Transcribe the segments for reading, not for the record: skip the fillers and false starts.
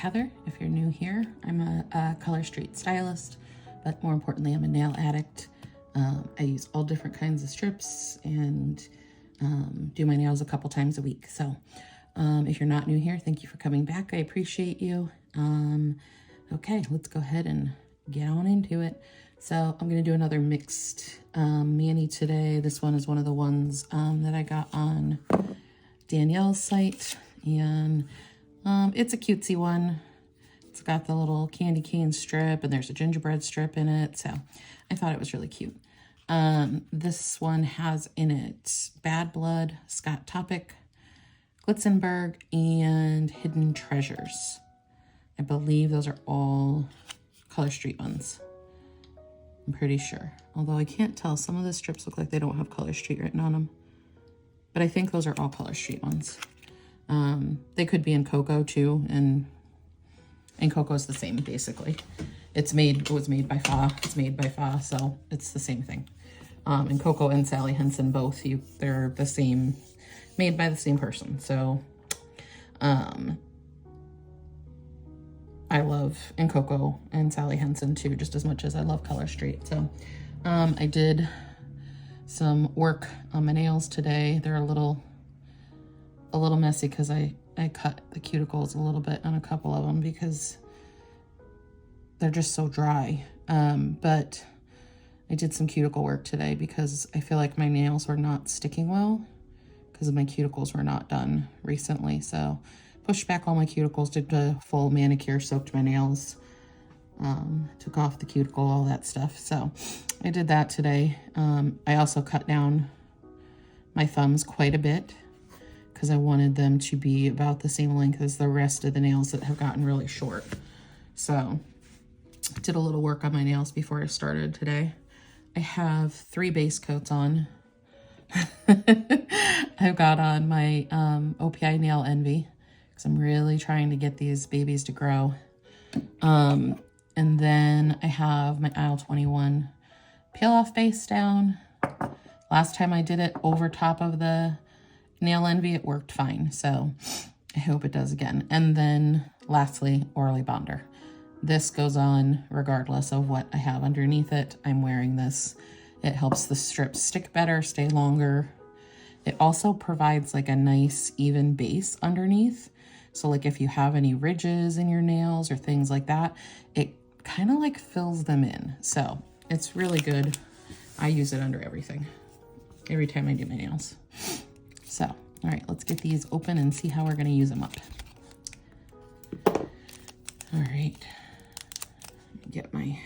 Heather. If you're new here, I'm a ColorStreet stylist, but more importantly, I'm a nail addict. I use all different kinds of strips and do my nails a couple times a week. So if you're not new here, thank you for coming back. I appreciate you. Okay, let's go ahead and get on into it. So I'm going to do another mixed mani today. This one is one of the ones that I got on Danielle's site, and it's a cutesy one. It's got the little candy cane strip, and there's a gingerbread strip in it, so I thought it was really cute. This one has in it Bad Blood, Scott Topic, Glitzenburg, and Hidden Treasures. I believe those are all ColorStreet ones. I'm pretty sure. Although I can't tell. Some of the strips look like they don't have ColorStreet written on them. But I think those are all ColorStreet ones. They could be Incoco too, and Incoco is the same basically. It was made by Fa. It's made by Fa, so it's the same thing. Incoco and Sally Henson both, they're the same, made by the same person. So I love Incoco and Sally Henson too, just as much as I love ColorStreet. So I did some work on my nails today. They're a little messy because I cut the cuticles a little bit on a couple of them because they're just so dry. But I did some cuticle work today because I feel like my nails were not sticking well because my cuticles were not done recently. So pushed back all my cuticles, did a full manicure, soaked my nails, took off the cuticle, all that stuff. So I did that today. I also cut down my thumbs quite a bit because I wanted them to be about the same length as the rest of the nails that have gotten really short. So did a little work on my nails before I started today. I have 3 base coats on. I've got on my OPI Nail Envy because I'm really trying to get these babies to grow. And then I have my Aisle 21 peel off base down. Last time I did it over top of the Nail Envy, it worked fine. So I hope it does again. And then lastly, Orly Bonder. This goes on regardless of what I have underneath it. I'm wearing this. It helps the strips stick better, stay longer. It also provides like a nice even base underneath. So like if you have any ridges in your nails or things like that, it kind of like fills them in. So it's really good. I use it under everything, every time I do my nails. So, all right, let's get these open and see how we're gonna use them up. All right, get my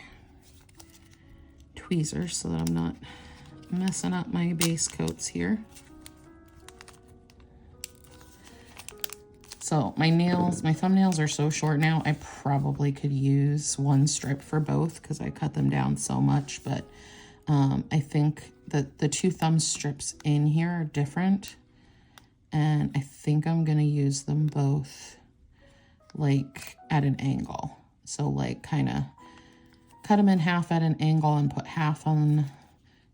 tweezers so that I'm not messing up my base coats here. So my thumbnails are so short now, I probably could use one strip for both because I cut them down so much, but I think that the 2 thumb strips in here are different, and I think I'm gonna use them both like at an angle. So like kind of cut them in half at an angle and put half on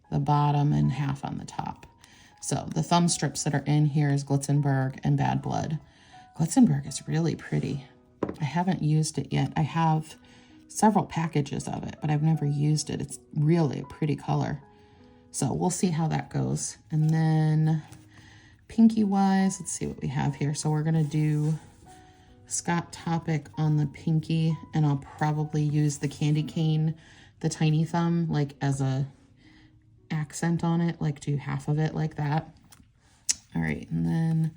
the bottom and half on the top. So the thumb strips that are in here is Glitzenburg and Bad Blood. Glitzenburg is really pretty. I haven't used it yet. I have several packages of it, but I've never used it. It's really a pretty color. So we'll see how that goes. And then pinky wise, let's see what we have here. So we're gonna do Scott Topic on the pinky, and I'll probably use the candy cane, the tiny thumb, like as a accent on it, like do half of it like that. All right, and then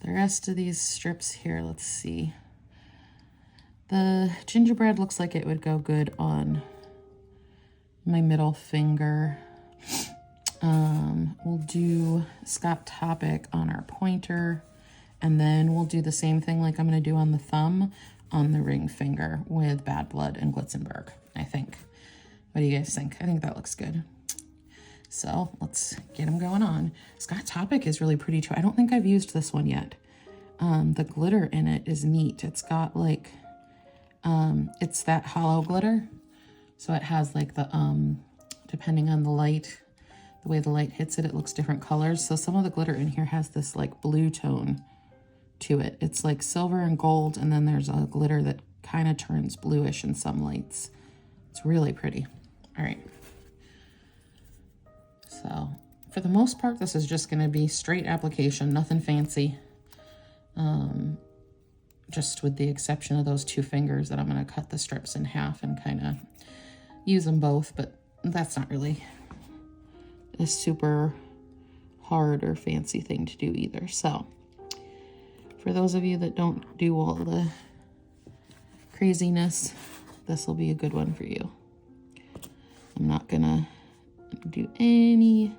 the rest of these strips here, let's see. The gingerbread looks like it would go good on my middle finger. We'll do Scott Topic on our pointer, and then we'll do the same thing like I'm going to do on the thumb on the ring finger with Bad Blood and Glitzenburg, I think. What do you guys think? I think that looks good. So let's get them going on. Scott Topic is really pretty too. I don't think I've used this one yet. The glitter in it is neat. It's got like, it's that hollow glitter. So it has like the, depending on the light, the way the light hits it, it looks different colors. So some of the glitter in here has this like blue tone to it. It's like silver and gold, and then there's a glitter that kind of turns bluish in some lights. It's really pretty. All right. So for the most part, this is just going to be straight application, nothing fancy. Just with the exception of those 2 fingers that I'm going to cut the strips in half and kind of use them both, but that's not really a super hard or fancy thing to do either. So for those of you that don't do all the craziness, this will be a good one for you. I'm not gonna do any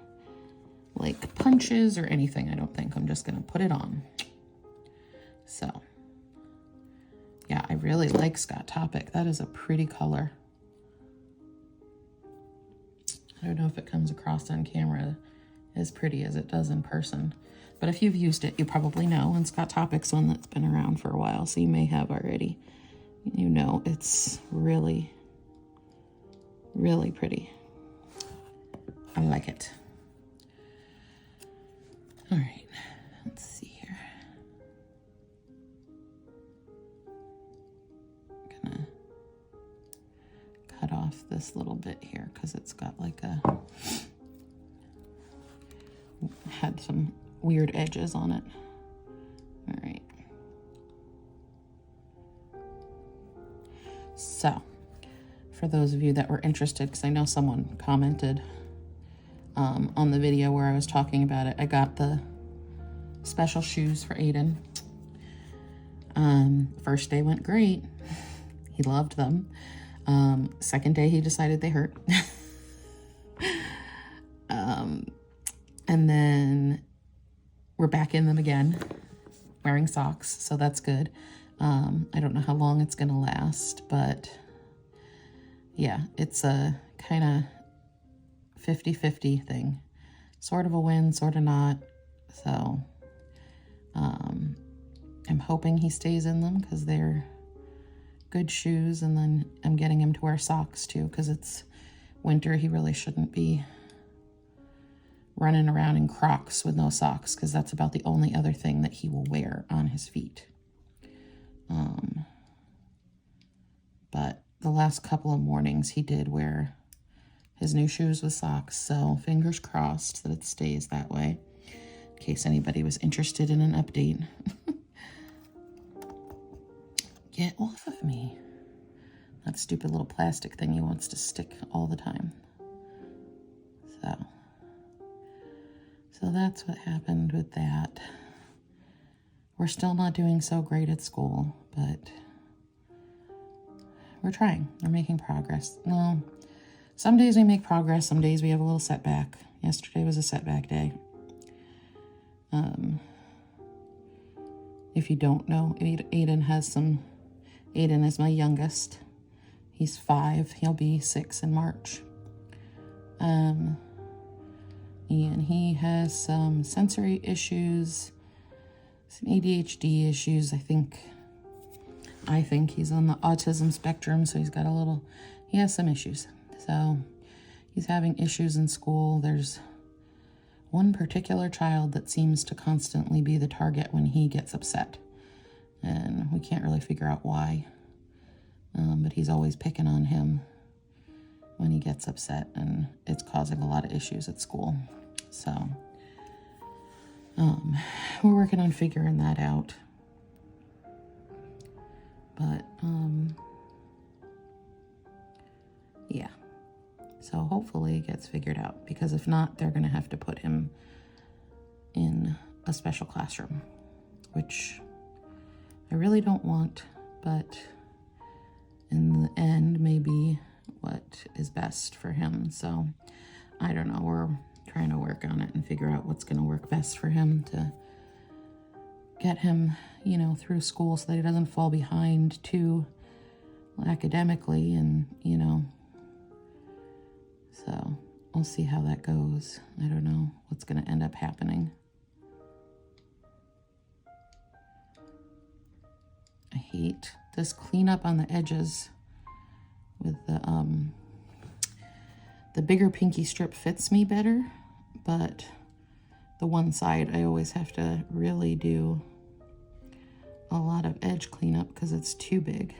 like punches or anything, I don't think. I'm just gonna put it on. So yeah, I really like Scott Topic. That is a pretty color. I don't know if it comes across on camera as pretty as it does in person, but if you've used it, you probably know. And Scott Topic's one that's been around for a while, so you may have already. You know, it's really, really pretty. I like it. All right, let's see here. I'm gonna cut off this little bit here because it's got like had some weird edges on it. All right. So, for those of you that were interested, because I know someone commented on the video where I was talking about it, I got the special shoes for Aiden. First day went great. He loved them. Second day he decided they hurt. And then we're back in them again, wearing socks, so that's good. I don't know how long it's gonna last, but yeah, it's a kind of 50-50 thing. Sort of a win, sort of not. So I'm hoping he stays in them because they're good shoes, and then I'm getting him to wear socks too because it's winter. He really shouldn't be running around in Crocs with no socks because that's about the only other thing that he will wear on his feet. But the last couple of mornings he did wear his new shoes with socks, so fingers crossed that it stays that way in case anybody was interested in an update. Get off of me. That stupid little plastic thing he wants to stick all the time. So that's what happened with that. We're still not doing so great at school, but we're trying. We're making progress. No, some days we make progress, some days we have a little setback. Yesterday was a setback day. If you don't know, Aiden is my youngest. He's 5. He'll be 6 in March. And he has some sensory issues, some ADHD issues. I think he's on the autism spectrum, so he has some issues. So he's having issues in school. There's one particular child that seems to constantly be the target when he gets upset. And we can't really figure out why. But he's always picking on him when he gets upset, and it's causing a lot of issues at school. So we're working on figuring that out. But yeah. So hopefully it gets figured out, because if not, they're going to have to put him in a special classroom, which I really don't want, but in the end may be what is best for him. So I don't know. We're trying to work on it and figure out what's going to work best for him to get him, through school so that he doesn't fall behind too academically, and, so we'll see how that goes. I don't know what's going to end up happening. I hate this cleanup on the edges with the bigger pinky strip fits me better, but the one side I always have to really do a lot of edge cleanup because it's too big.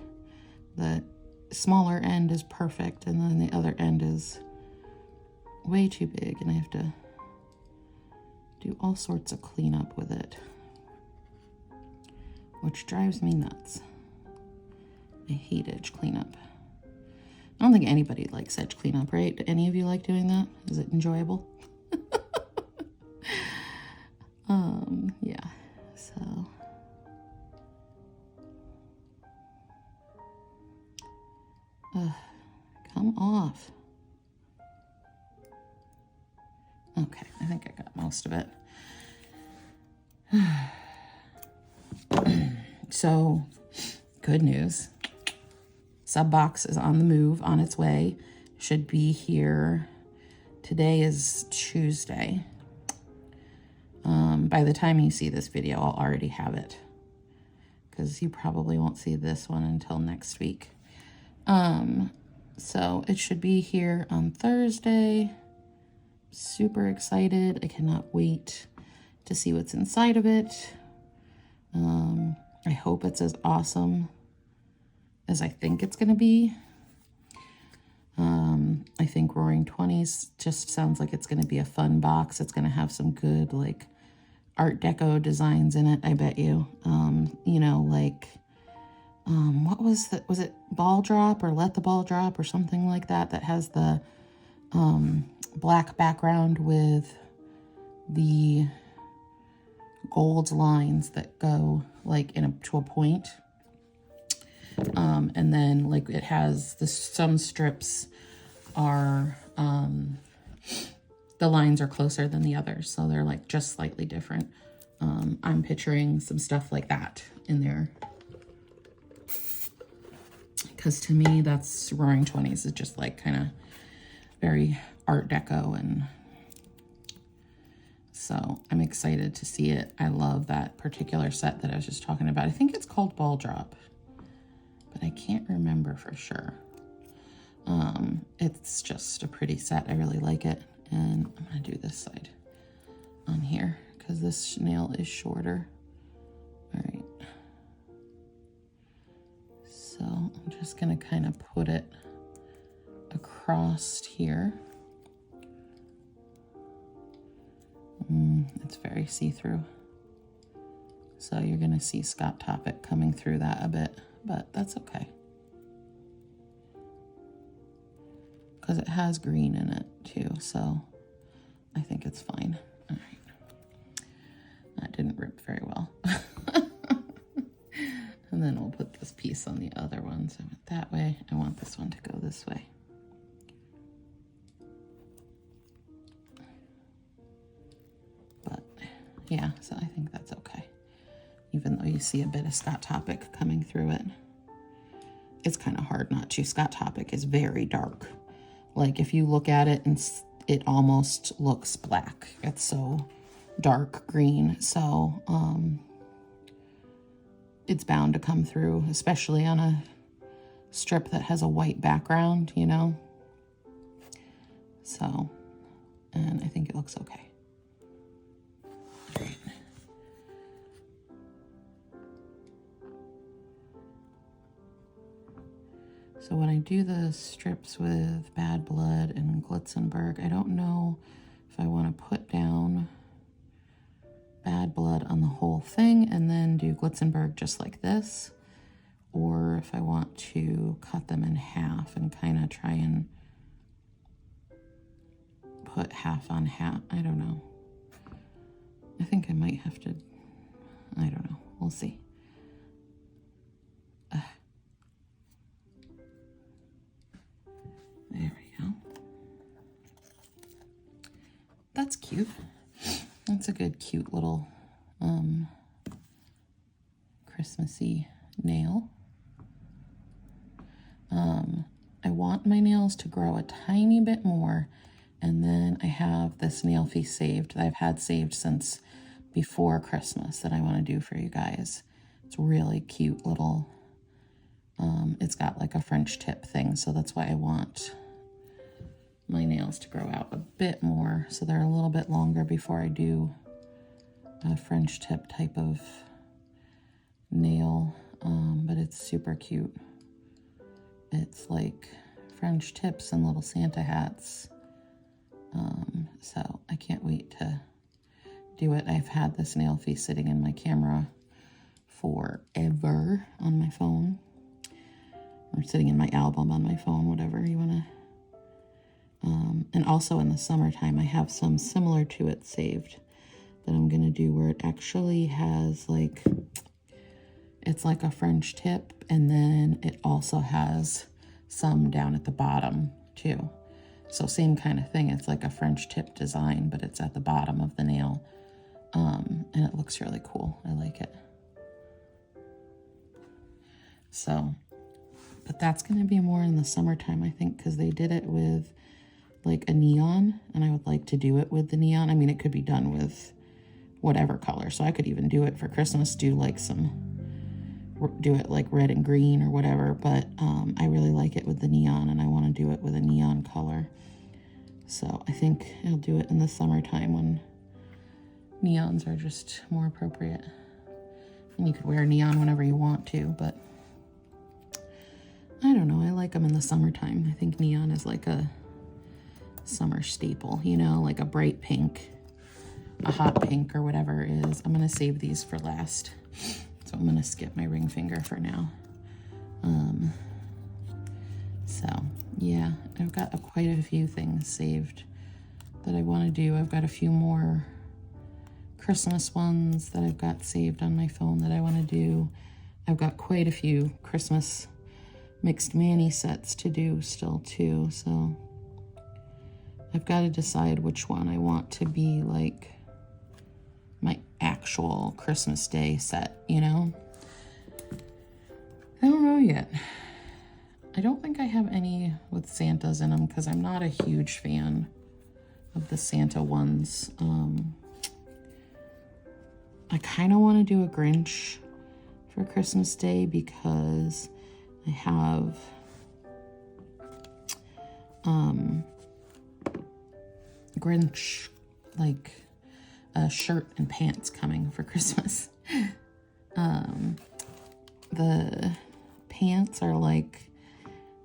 The smaller end is perfect, and then the other end is way too big, and I have to do all sorts of cleanup with it, which drives me nuts. I hate edge cleanup. I don't think anybody likes edge cleanup, right? Do any of you like doing that? Is it enjoyable? Yeah, so. Come off. Okay, I think I got most of it. So, good news. Sub box is on the move, on its way. Should be here. Today is Tuesday. By the time you see this video, I'll already have it, because you probably won't see this one until next week. So it should be here on Thursday. Super excited. I cannot wait to see what's inside of it. I hope it's as awesome as I think it's going to be. I think Roaring 20s just sounds like it's going to be a fun box. It's going to have some good, like, Art Deco designs in it, I bet you. You know, like, what was that? Was it Ball Drop or Let the Ball Drop or something like that? That has the black background with the gold lines that go like to a point. And then like it has some strips are, the lines are closer than the others. So they're like just slightly different. I'm picturing some stuff like that in there. Because to me, that's Roaring 20s is just like kind of very Art Deco. And so I'm excited to see it. I love that particular set that I was just talking about. I think it's called Ball Drop, but I can't remember for sure. It's just a pretty set. I really like it. And I'm going to do this side on here because this nail is shorter. All right. So I'm just going to kind of put it across here. It's very see-through. So you're going to see Scott Topic coming through that a bit, but that's okay. Because it has green in it too, so I think it's fine. All right. That didn't rip very well. And then we'll put this piece on the other one. So that way, I want this one to go this way. But yeah, so I think that's okay. Even though you see a bit of Scott Topic coming through it. It's kind of hard not to. Scott Topic is very dark. Like if you look at it and it almost looks black. It's so dark green. So it's bound to come through, especially on a strip that has a white background, you know? So, and I think it looks okay. All right. So when I do the strips with Bad Blood and Glitzenburg, I don't know if I want to put down Bad Blood on the whole thing and then do Glitzenburg just like this, or if I want to cut them in half and kind of try and put half on half. I don't know. I think I might have to, I don't know. We'll see. There we go. That's cute. That's a good, cute little Christmassy nail. I want my nails to grow a tiny bit more, and then I have this nail feast saved that I've had saved since before Christmas that I want to do for you guys. It's really cute little, it's got like a French tip thing, so that's why I want my nails to grow out a bit more so they're a little bit longer before I do a French tip type of nail, but it's super cute. It's like French tips and little Santa hats. So I can't wait to do it. I've had this nail face sitting in my camera forever on my phone, or sitting in my album on my phone, whatever you want to. And also in the summertime, I have some similar to it saved that I'm going to do, where it actually has like, it's like a French tip, and then it also has some down at the bottom too. So same kind of thing. It's like a French tip design, but it's at the bottom of the nail. And it looks really cool. I like it. So, but that's going to be more in the summertime, I think, because they did it with like a neon, and I would like to do it with the neon. I mean, it could be done with whatever color. So I could even do it for Christmas, do it like red and green or whatever. But I really like it with the neon, and I want to do it with a neon color. So I think I'll do it in the summertime when neons are just more appropriate. And you could wear neon whenever you want to, but I don't know. I like them in the summertime. I think neon is like a summer staple, you know, like a bright pink, a hot pink, or whatever it is. I'm going to save these for last. So I'm going to skip my ring finger for now. So yeah, I've got quite a few things saved that I want to do. I've got a few more Christmas ones that I've got saved on my phone that I want to do. I've got quite a few Christmas mixed mani sets to do still too. So I've got to decide which one I want to be like my actual Christmas Day set, you know? I don't know yet. I don't think I have any with Santas in them because I'm not a huge fan of the Santa ones. I kind of want to do a Grinch for Christmas Day because I have Grinch like a shirt and pants coming for Christmas. The pants are like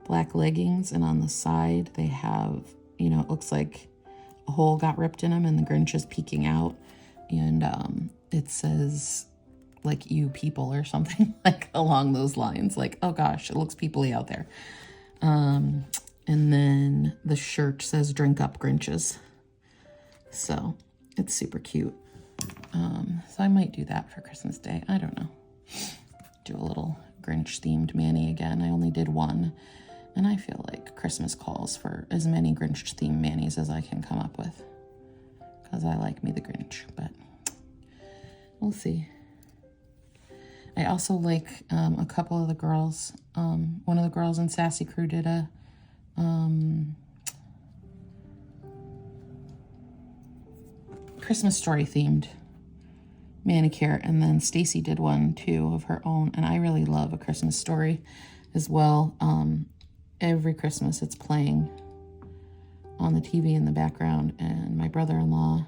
black leggings, and on the side they have, you know, it looks like a hole got ripped in them and the Grinch is peeking out, and it says like "you people" or something like along those lines. Like, oh gosh, it looks peoply out there. And then the shirt says "drink up, Grinches." So it's super cute. So I might do that for Christmas Day. I don't know. Do a little Grinch themed mani again. I only did one, and I feel like Christmas calls for as many Grinch themed manis as I can come up with, because I like me the Grinch, but we'll see. I also like a couple of the girls. One of the girls in Sassy Crew did a Christmas Story themed manicure, and then Stacy did one too of her own, and I really love A Christmas Story as well. Every Christmas it's playing on the TV in the background, and my brother-in-law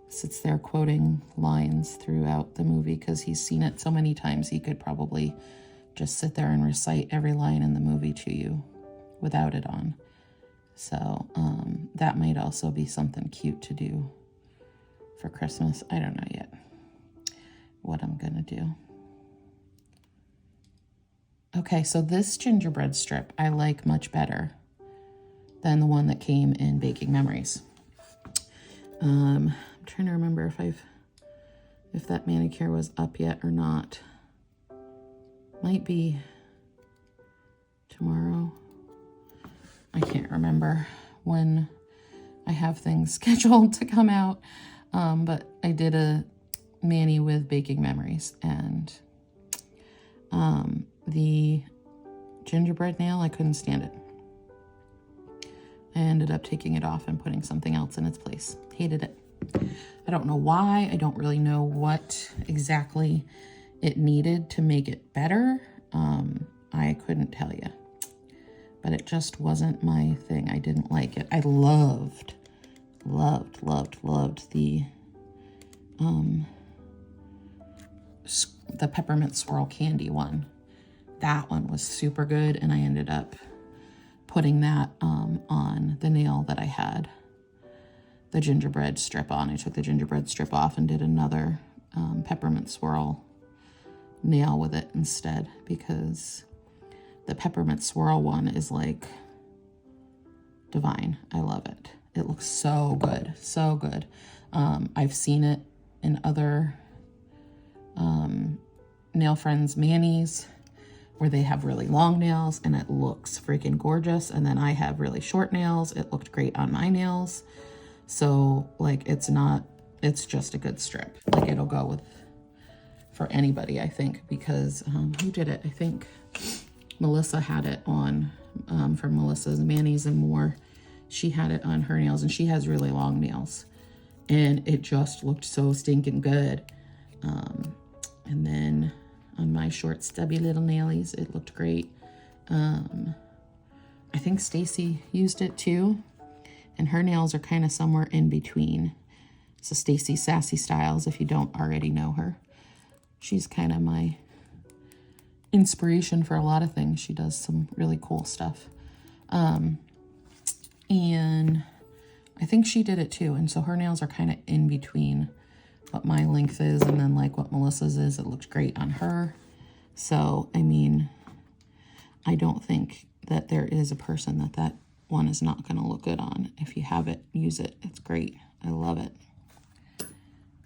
sits there quoting lines throughout the movie because he's seen it so many times he could probably just sit there and recite every line in the movie to you without it on. So that might also be something cute to do for Christmas. I don't know yet what I'm gonna do. Okay, so this gingerbread strip I like much better than the one that came in Baking Memories. I'm trying to remember if that manicure was up yet or not. Might be tomorrow. I can't remember when I have things scheduled to come out. But I did a mani with Baking Memories, and the gingerbread nail, I couldn't stand it. I ended up taking it off and putting something else in its place. Hated it. I don't know why. I don't really know what exactly it needed to make it better. I couldn't tell you. But it just wasn't my thing. I didn't like it. I loved the peppermint swirl candy one. That one was super good, and I ended up putting that on the nail that I had the gingerbread strip on. I took the gingerbread strip off and did another peppermint swirl nail with it instead, because the peppermint swirl one is like divine. I love it. It looks so good, so good. I've seen it in other nail friends' manis where they have really long nails and it looks freaking gorgeous. And then I have really short nails. It looked great on my nails. So like, it's just a good strip. Like, it'll go with, for anybody, I think, because who did it? I think Melissa had it on, from Melissa's Manis and More. She had it on her nails, and she has really long nails, and it just looked so stinking good. And then on my short stubby little nailies, it looked great. I think Stacy used it too, and her nails are kind of somewhere in between. So Stacy Sassy Styles, if you don't already know her, she's kind of my inspiration for a lot of things. She does some really cool stuff. And I think she did it too. And so her nails are kind of in between what my length is and then like what Melissa's is. It looked great on her. So, I mean, I don't think that there is a person that one is not going to look good on. If you have it, use it. It's great. I love it.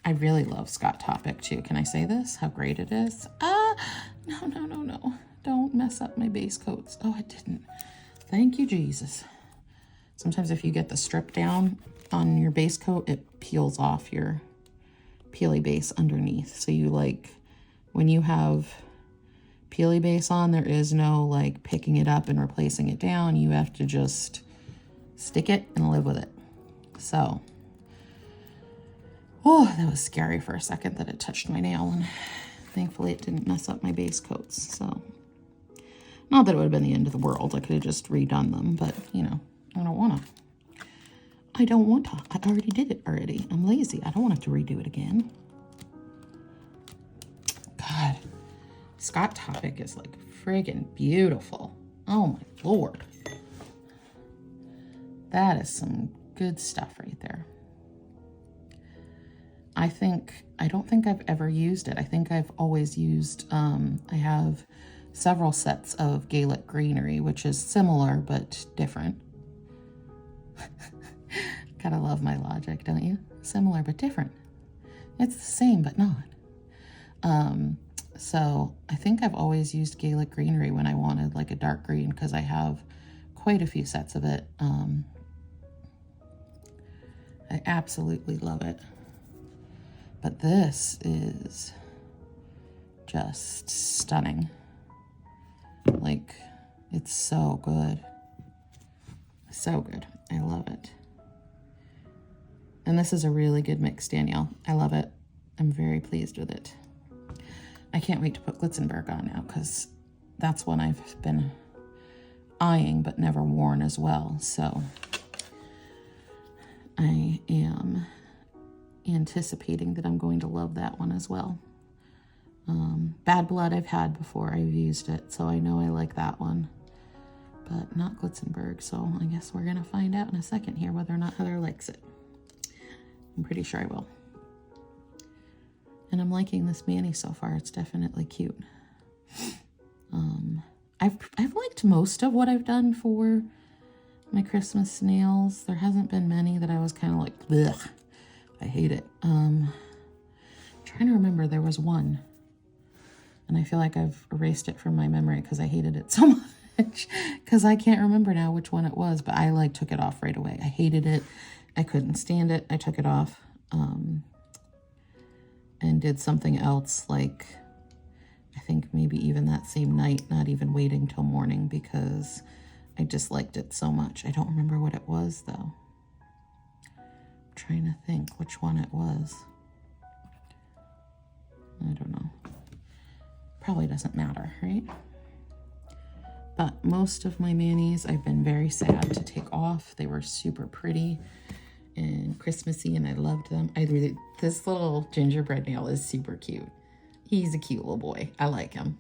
I really love Scott Topic too. Can I say this? How great it is? No. Don't mess up my base coats. Oh, it didn't. Thank you, Jesus. Sometimes if you get the strip down on your base coat, it peels off your peely base underneath. So you like, when you have peely base on, there is no like picking it up and replacing it down. You have to just stick it and live with it. So, oh, that was scary for a second that it touched my nail, and thankfully it didn't mess up my base coats. So, not that it would have been the end of the world. I could have just redone them, but you know, I don't want to. I already did it already. I'm lazy. I don't want to have to redo it again. God, Scott Topic is like friggin' beautiful. Oh my Lord. That is some good stuff right there. I don't think I've ever used it. I think I've always used, I have several sets of Gaelic greenery, which is similar but different. Gotta love my logic, don't you? Similar but different. It's the same but not. So I think I've always used Gaelic greenery when I wanted like a dark green, because I have quite a few sets of it. I absolutely love it. But this is just stunning. Like, it's so good. So good. I love it. And this is a really good mix, Danielle. I love it. I'm very pleased with it. I can't wait to put Glitzenburg on now, because that's one I've been eyeing but never worn as well. So I am anticipating that I'm going to love that one as well. Bad Blood I've had before. I've used it, so I know I like that one. But not Glitzenburg, so I guess we're going to find out in a second here whether or not Heather likes it. I'm pretty sure I will. And I'm liking this mani so far. It's definitely cute. I've liked most of what I've done for my Christmas nails. There hasn't been many that I was kind of like, blech, I hate it. I'm trying to remember, there was one. And I feel like I've erased it from my memory because I hated it so much. Because I can't remember now which one it was, but I like took it off right away. I hated it. I couldn't stand it. I took it off and did something else, like I think maybe even that same night, not even waiting till morning, because I disliked it so much. I don't remember what it was though. I'm trying to think which one it was. I don't know. Probably doesn't matter, right? But most of my manis I've been very sad to take off. They were super pretty and Christmassy, and I loved them. This little gingerbread nail is super cute. He's a cute little boy. I like him.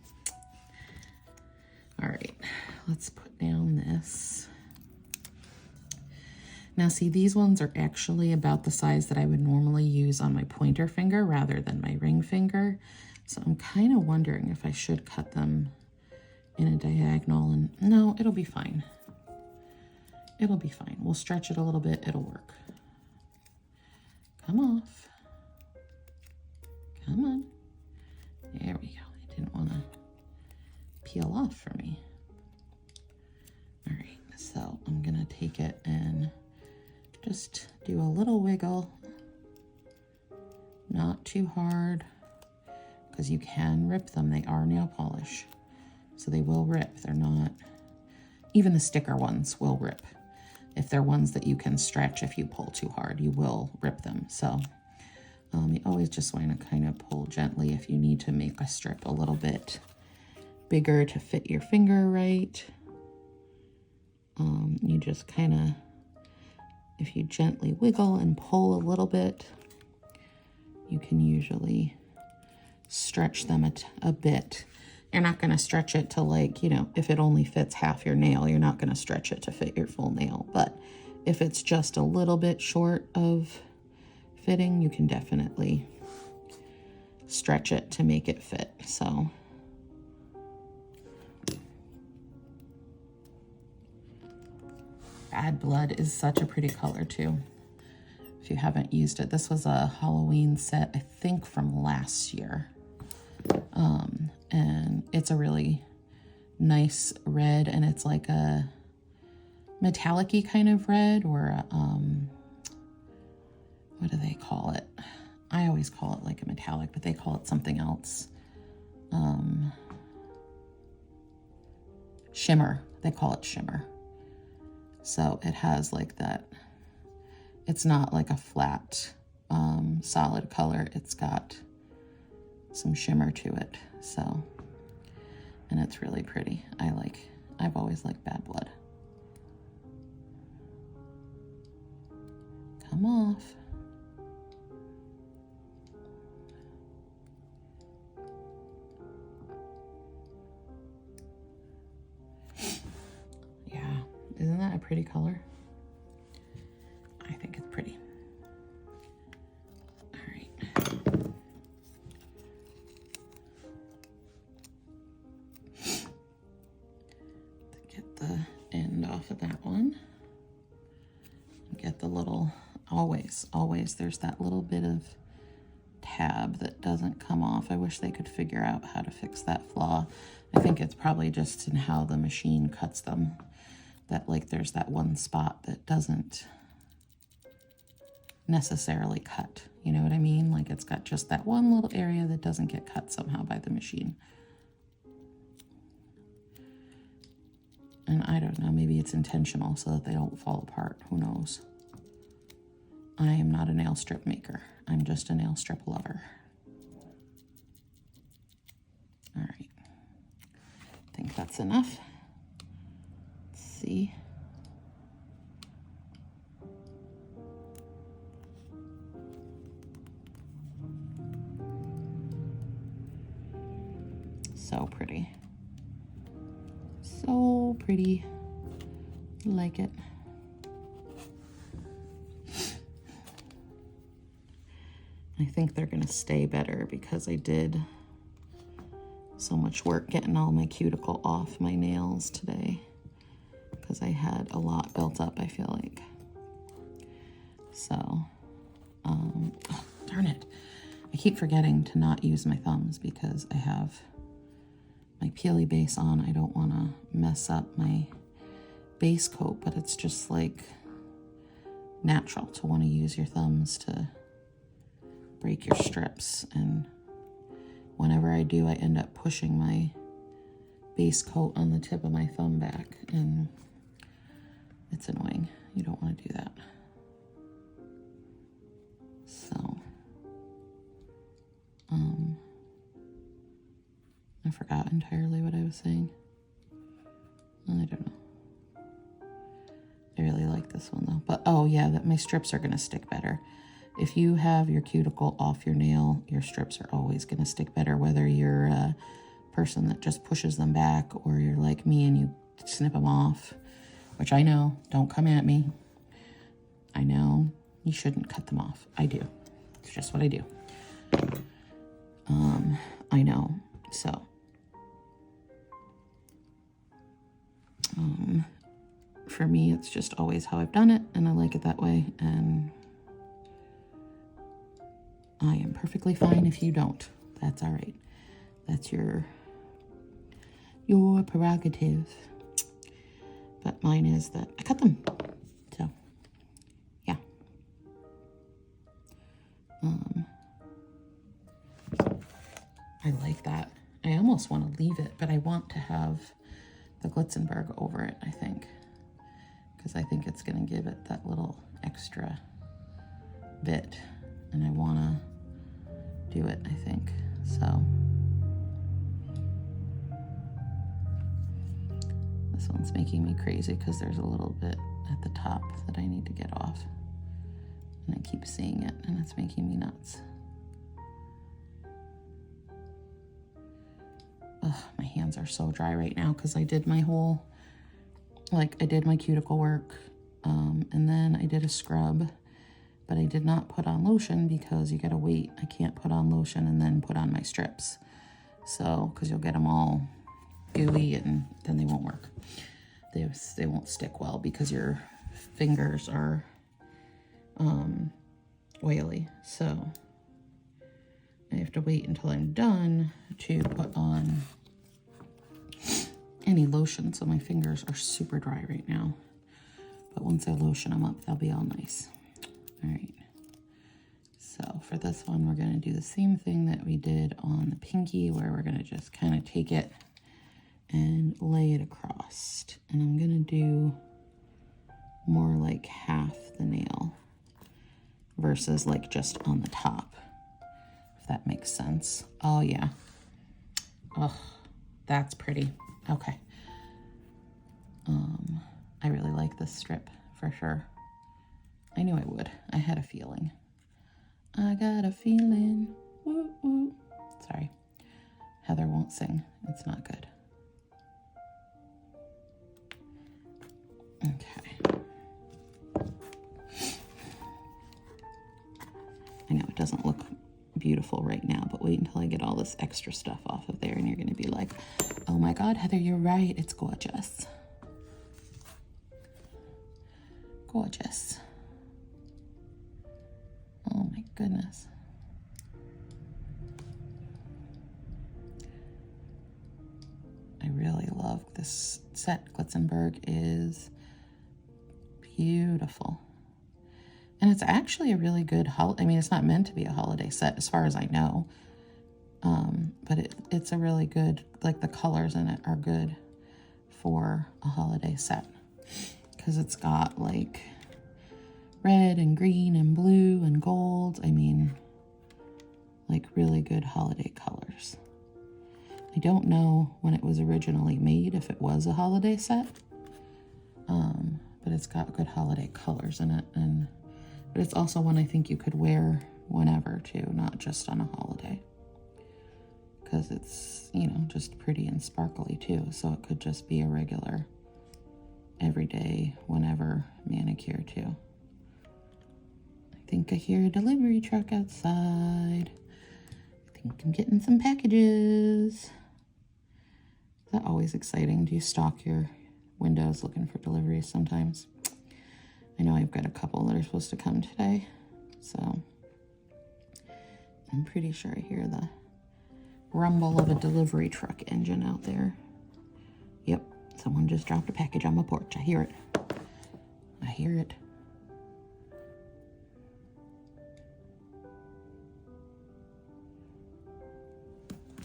All right, let's put down this. Now see, these ones are actually about the size that I would normally use on my pointer finger rather than my ring finger. So I'm kind of wondering if I should cut them in a diagonal, and no, it'll be fine. It'll be fine. We'll stretch it a little bit, it'll work. Come off. Come on. There we go. I didn't want to peel off for me. All right, so I'm gonna take it and just do a little wiggle. Not too hard, because you can rip them. They are nail polish, so they will rip. They're not, even the sticker ones will rip. If they're ones that you can stretch, if you pull too hard, you will rip them. So you always just want to kind of pull gently if you need to make a strip a little bit bigger to fit your finger right. You just kind of, if you gently wiggle and pull a little bit, you can usually stretch them a bit. You're not going to stretch it to, like, you know, if it only fits half your nail, you're not going to stretch it to fit your full nail. But if it's just a little bit short of fitting, you can definitely stretch it to make it fit. So Bad Blood is such a pretty color too. If you haven't used it, this was a Halloween set, I think from last year. And it's a really nice red, and it's like a metallic-y kind of red, or a, what do they call it? I always call it like a metallic, but they call it something else. Shimmer, they call it shimmer. So it has like that, it's not like a flat, solid color. It's got some shimmer to it. So, and it's really pretty. I've always liked Bad Blood. Come off. Yeah, isn't that a pretty color? I think it's pretty. All right. Get the end off of that one. Get the little, always, there's that little bit of tab that doesn't come off. I wish they could figure out how to fix that flaw. I think it's probably just in how the machine cuts them, that like there's that one spot that doesn't necessarily cut. You know what I mean? Like it's got just that one little area that doesn't get cut somehow by the machine. And I don't know, maybe it's intentional so that they don't fall apart. Who knows? I am not a nail strip maker. I'm just a nail strip lover. All right. I think that's enough. Let's see. So pretty. So pretty. I like it. I think they're gonna stay better because I did so much work getting all my cuticle off my nails today, because I had a lot built up, I feel like. So, oh, darn it. I keep forgetting to not use my thumbs because I have my peely base on. I don't want to mess up my base coat, but it's just like natural to want to use your thumbs to break your strips, and whenever I do, I end up pushing my base coat on the tip of my thumb back, and it's annoying. You don't want to do that. So, I forgot entirely what I was saying. I don't know. I really like this one though. But oh yeah, that my strips are gonna stick better if you have your cuticle off your nail, your strips are always going to stick better, whether you're a person that just pushes them back or you're like me and you snip them off, which I know, don't come at me. I know you shouldn't cut them off. I do. It's just what I do. I know. So, for me, it's just always how I've done it, and I like it that way, and I am perfectly fine if you don't. That's all right. That's your prerogative. But mine is that I cut them. So, yeah. I like that. I almost want to leave it, but I want to have the Glitzenburg over it, I think. Because I think it's going to give it that little extra bit. And I want to do it, I think. So, this one's making me crazy because there's a little bit at the top that I need to get off. And I keep seeing it, and it's making me nuts. Ugh, my hands are so dry right now because I did my whole, I did my cuticle work, and then I did a scrub, but I did not put on lotion because you gotta wait. I can't put on lotion and then put on my strips. So, because you'll get them all gooey and then they won't work. They won't stick well because your fingers are oily. So I have to wait until I'm done to put on any lotion. So my fingers are super dry right now. But once I lotion them up, they'll be all nice. All right. So for this one, we're going to do the same thing that we did on the pinky, where we're going to just kind of take it and lay it across. And I'm going to do more like half the nail versus like just on the top, if that makes sense. Oh yeah. Oh, that's pretty. Okay. I really like this strip for sure. I knew I would. I had a feeling. I got a feeling. Woo, woo. Sorry. Heather won't sing. It's not good. Okay. I know it doesn't look beautiful right now, but wait until I get all this extra stuff off of there and you're going to be like, oh my God, Heather, you're right. It's gorgeous. Gorgeous. Oh my goodness. I really love this set. Glitzenburg is beautiful. And it's actually a really good holiday. I mean, it's not meant to be a holiday set as far as I know. But it's a really good, like the colors in it are good for a holiday set. Because it's got like red and green and blue and gold. I mean, like really good holiday colors. I don't know when it was originally made, if it was a holiday set. But it's got good holiday colors in it. But it's also one I think you could wear whenever too, not just on a holiday. Because it's, you know, just pretty and sparkly too. So it could just be a regular, everyday, whenever manicure too. I think I hear a delivery truck outside. I think I'm getting some packages. Is that always exciting? Do you stalk your windows looking for deliveries sometimes? I know I've got a couple that are supposed to come today, so I'm pretty sure I hear the rumble of a delivery truck engine out there. Yep, someone just dropped a package on my porch. I hear it. I hear it.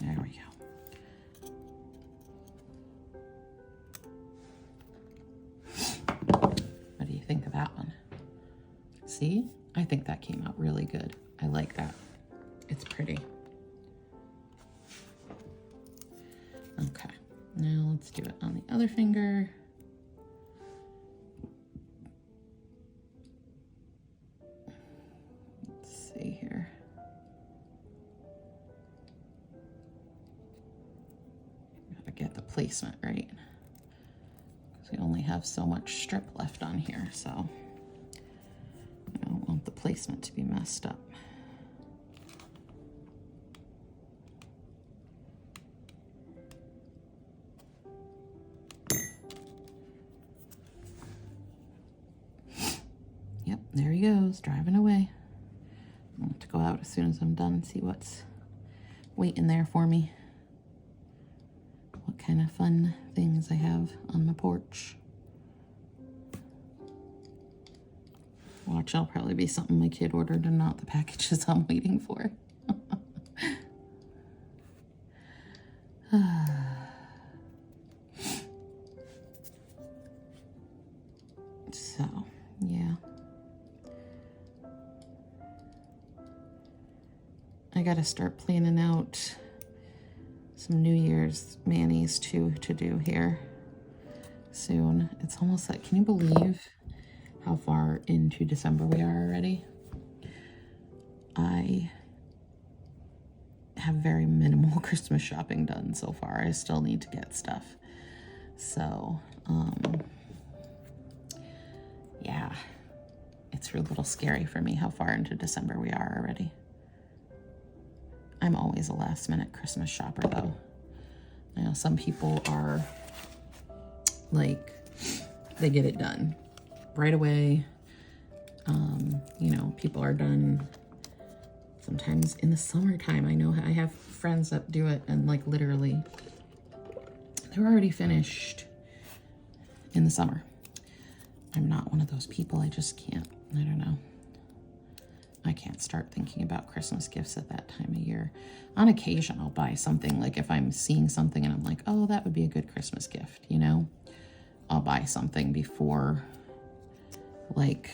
There we go. What do you think of that one? See? I think that came out really good. I like that. It's pretty. Okay, now let's do it on the other finger. placement, right? We only have so much strip left on here, so I don't want the placement to be messed up. Yep, there he goes, driving away. I'll have to go out as soon as I'm done and see what's waiting there for me. What kind of fun things I have on my porch. Watch, I'll probably be something my kid ordered and not the packages I'm waiting for. So, yeah. I gotta start planning out some New Year's manis too to do here soon. It's almost like, can you believe how far into December we are already? I have very minimal Christmas shopping done so far. I still need to get stuff. So, yeah, it's a little scary for me how far into December we are already. I'm always a last minute Christmas shopper though. I know some people are like, they get it done right away. You know, people are done sometimes in the summertime. I know I have friends that do it and like literally they're already finished in the summer. I'm not one of those people. I just can't. I don't know. I can't start thinking about Christmas gifts at that time of year. On occasion, I'll buy something, like if I'm seeing something and I'm like, oh, that would be a good Christmas gift, you know? I'll buy something before, like,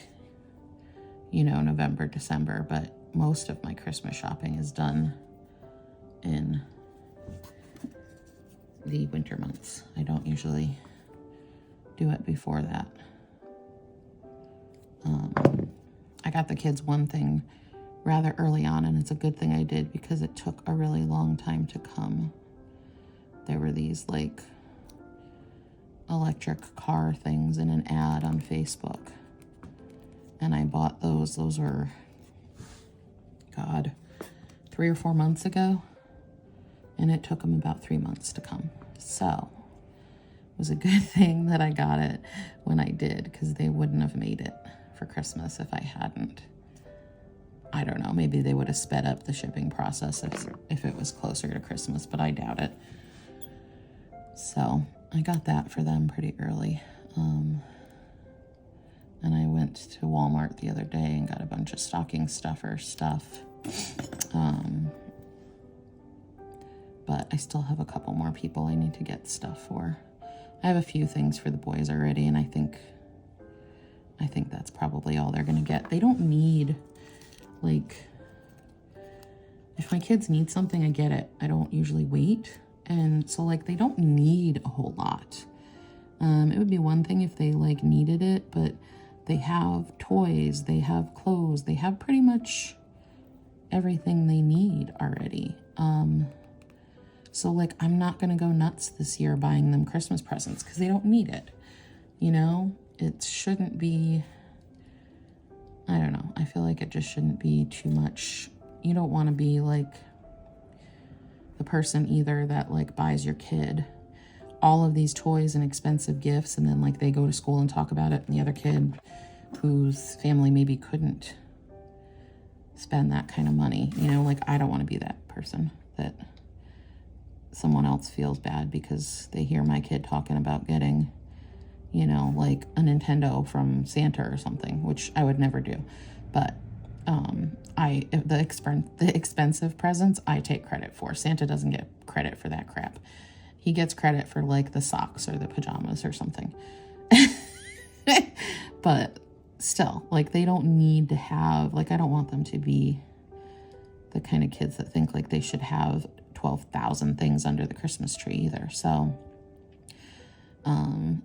you know, November, December, but most of my Christmas shopping is done in the winter months. I don't usually do it before that. I got the kids one thing rather early on, and it's a good thing I did because it took a really long time to come. There were these like electric car things in an ad on Facebook, and I bought those. Those were, God, 3 or 4 months ago, and it took them about 3 months to come. So it was a good thing that I got it when I did, because they wouldn't have made it for Christmas if I hadn't. I don't know, maybe they would have sped up the shipping process if it was closer to Christmas, but I doubt it. So I got that for them pretty early. And I went to Walmart the other day and got a bunch of stocking stuffer stuff. But I still have a couple more people I need to get stuff for. I have a few things for the boys already, and I think that's probably all they're gonna get. They don't need, like, if my kids need something, I get it. I don't usually wait. And so, like, they don't need a whole lot. It would be one thing if they, like, needed it, but they have toys, they have clothes, they have pretty much everything they need already. So, like, I'm not gonna go nuts this year buying them Christmas presents because they don't need it, you know? It shouldn't be, I don't know. I feel like it just shouldn't be too much. You don't want to be like the person either that like buys your kid all of these toys and expensive gifts, and then like they go to school and talk about it, and the other kid whose family maybe couldn't spend that kind of money, you know, like I don't want to be that person that someone else feels bad because they hear my kid talking about getting, you know, like a Nintendo from Santa or something, which I would never do. But the expensive presents I take credit for. Santa doesn't get credit for that crap. He gets credit for like the socks or the pajamas or something. But still, like they don't need to have, like I don't want them to be the kind of kids that think like they should have 12,000 things under the Christmas tree either. So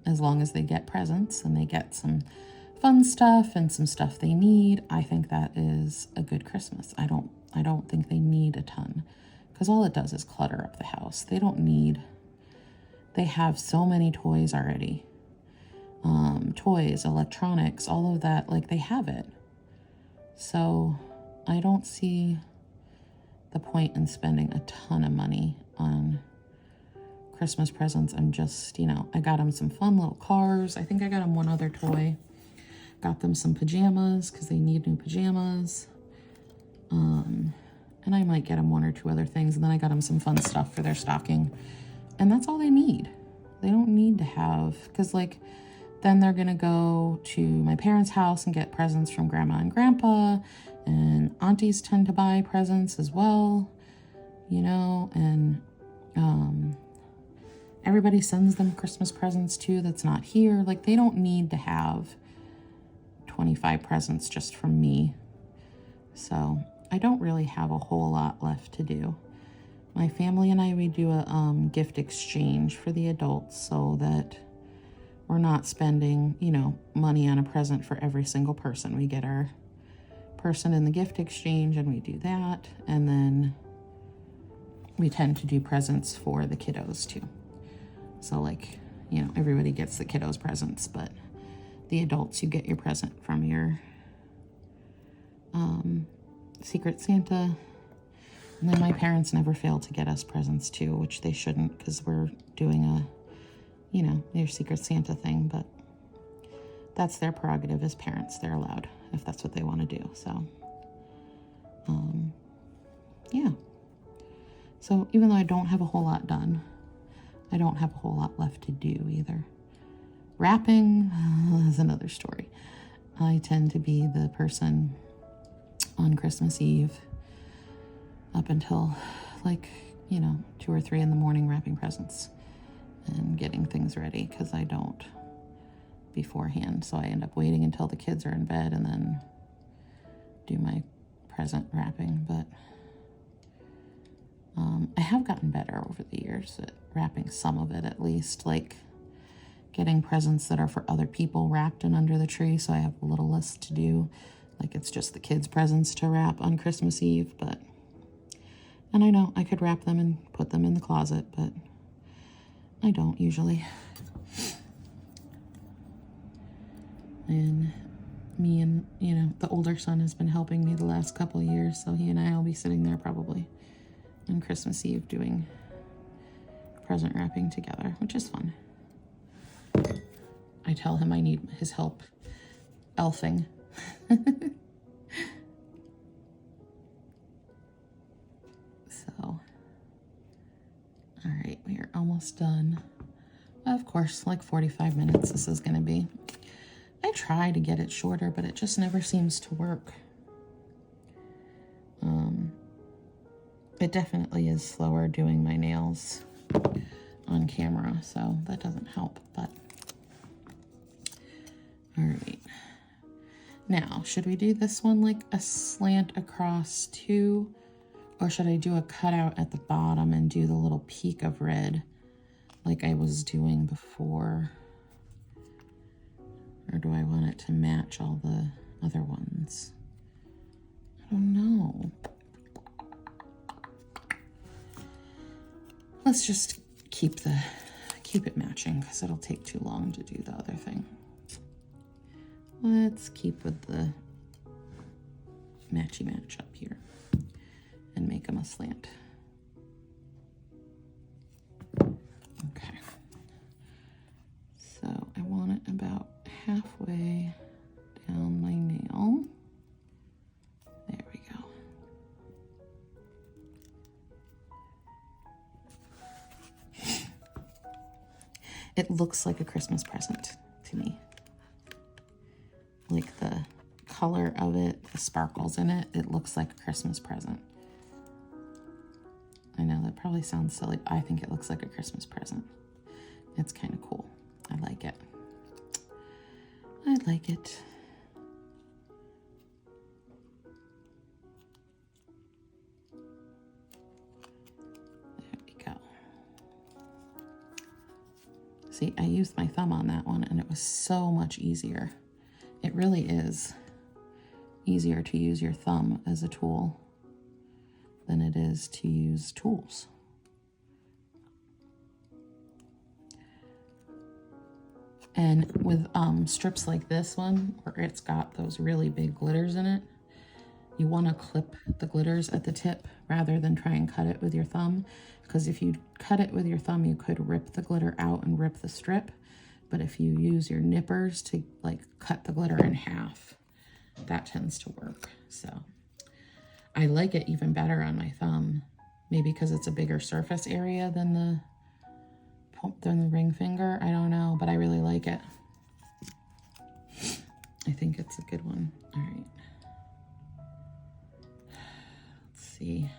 as long as they get presents and they get some fun stuff and some stuff they need, I think that is a good Christmas. I don't think they need a ton, because all it does is clutter up the house. They don't need they have so many toys already. Toys, electronics, all of that, like they have it. So I don't see the point in spending a ton of money on Christmas presents. I'm just, I got them some fun little cars. I think I got them one other toy. Got them some pajamas because they need new pajamas. And I might get them one or two other things. And then I got them some fun stuff for their stocking. And that's all they need. They don't need to have, because like, then they're going to go to my parents' house and get presents from grandma and grandpa. And aunties tend to buy presents as well, and everybody sends them Christmas presents too that's not here. Like, they don't need to have 25 presents just from me. So I don't really have a whole lot left to do. My family and I, we do a gift exchange for the adults so that we're not spending, money on a present for every single person. We get our person in the gift exchange and we do that. And then we tend to do presents for the kiddos too. So like, everybody gets the kiddos presents, but the adults, you get your present from your Secret Santa. And then my parents never fail to get us presents too, which they shouldn't, because we're doing their Secret Santa thing, but that's their prerogative as parents. They're allowed if that's what they want to do. So, yeah. So even though I don't have a whole lot done, I don't have a whole lot left to do either. Wrapping is another story. I tend to be the person on Christmas Eve up until 2 or 3 in the morning wrapping presents and getting things ready, because I don't beforehand. So I end up waiting until the kids are in bed and then do my present wrapping. But I have gotten better over the years at wrapping some of it, at least, like getting presents that are for other people wrapped and under the tree. So I have a little list to do. Like, it's just the kids' presents to wrap on Christmas Eve, and I know I could wrap them and put them in the closet, but I don't usually. And me and, the older son has been helping me the last couple of years, so he and I will be sitting there probably on Christmas Eve doing present wrapping together, which is fun. I tell him I need his help elfing. So, all right, we are almost done. Of course, like 45 minutes this is going to be. I try to get it shorter, but it just never seems to work. It definitely is slower doing my nails on camera, so that doesn't help, but all right. Now, should we do this one like a slant across too? Or should I do a cutout at the bottom and do the little peak of red like I was doing before? Or do I want it to match all the other ones? I don't know. Let's just keep it matching, because it'll take too long to do the other thing. Let's keep with the matchy match up here and make them a slant. Okay. So I want it about halfway down my nail. There we go. It looks like a Christmas present to me. Like the color of it, the sparkles in it, it looks like a Christmas present. I know that probably sounds silly, but I think it looks like a Christmas present. It's kind of cool. I like it. I like it. There we go. See, I used my thumb on that one and it was so much easier. It really is easier to use your thumb as a tool than it is to use tools. And with strips like this one, where it's got those really big glitters in it, you want to clip the glitters at the tip rather than try and cut it with your thumb. Because if you cut it with your thumb, you could rip the glitter out and rip the strip. But if you use your nippers to like cut the glitter in half, that tends to work. So I like it even better on my thumb, maybe because it's a bigger surface area than the ring finger. I don't know, but I really like it. I think it's a good one. All right. Let's see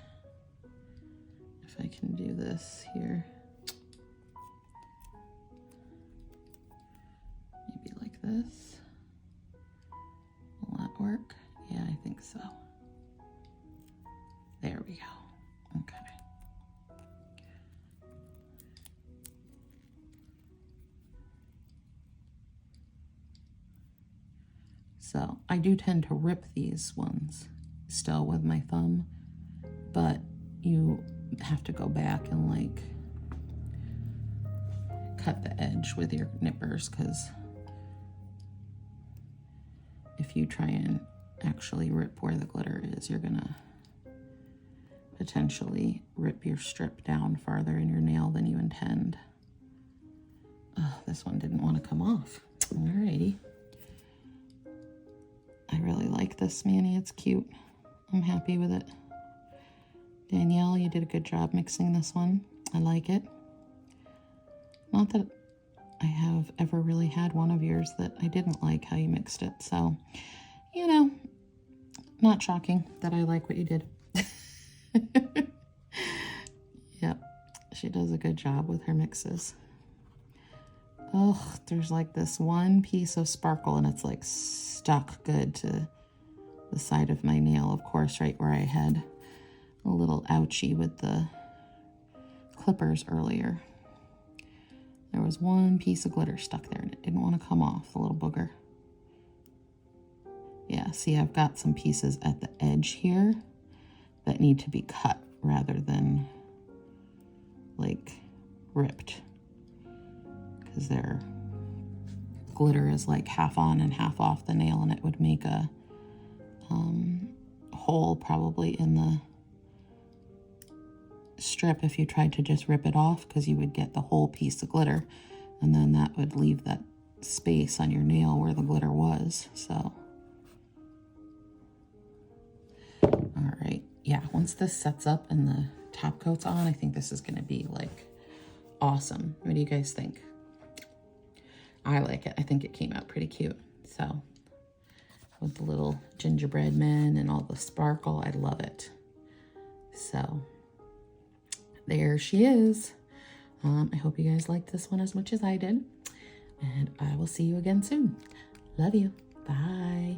if I can do this here. Maybe like this. Will that work? Yeah, I think so. There we go. Okay. So I do tend to rip these ones still with my thumb, but you have to go back and like cut the edge with your nippers, because if you try and actually rip where the glitter is, you're gonna potentially rip your strip down farther in your nail than you intend. Oh, this one didn't want to come off. Alrighty. I really like this, Manny. It's cute. I'm happy with it. Danielle, you did a good job mixing this one. I like it. Not that I have ever really had one of yours that I didn't like how you mixed it. So, you know, not shocking that I like what you did. Yep, she does a good job with her mixes. Oh, there's like this one piece of sparkle and it's like stuck good to the side of my nail, of course, right where I had a little ouchie with the clippers earlier. There was one piece of glitter stuck there and it didn't want to come off, the little booger. Yeah, see, I've got some pieces at the edge here that need to be cut rather than like ripped, because their glitter is like half on and half off the nail, and it would make a hole probably in the strip if you tried to just rip it off, because you would get the whole piece of glitter and then that would leave that space on your nail where the glitter was. So all right, yeah, once this sets up and the top coat's on, I think this is going to be like awesome. What do you guys think? I like it. I think it came out pretty cute. So with the little gingerbread men and all the sparkle, I love it. So there she is. I hope you guys liked this one as much as I did, and I will see you again soon. Love you. Bye.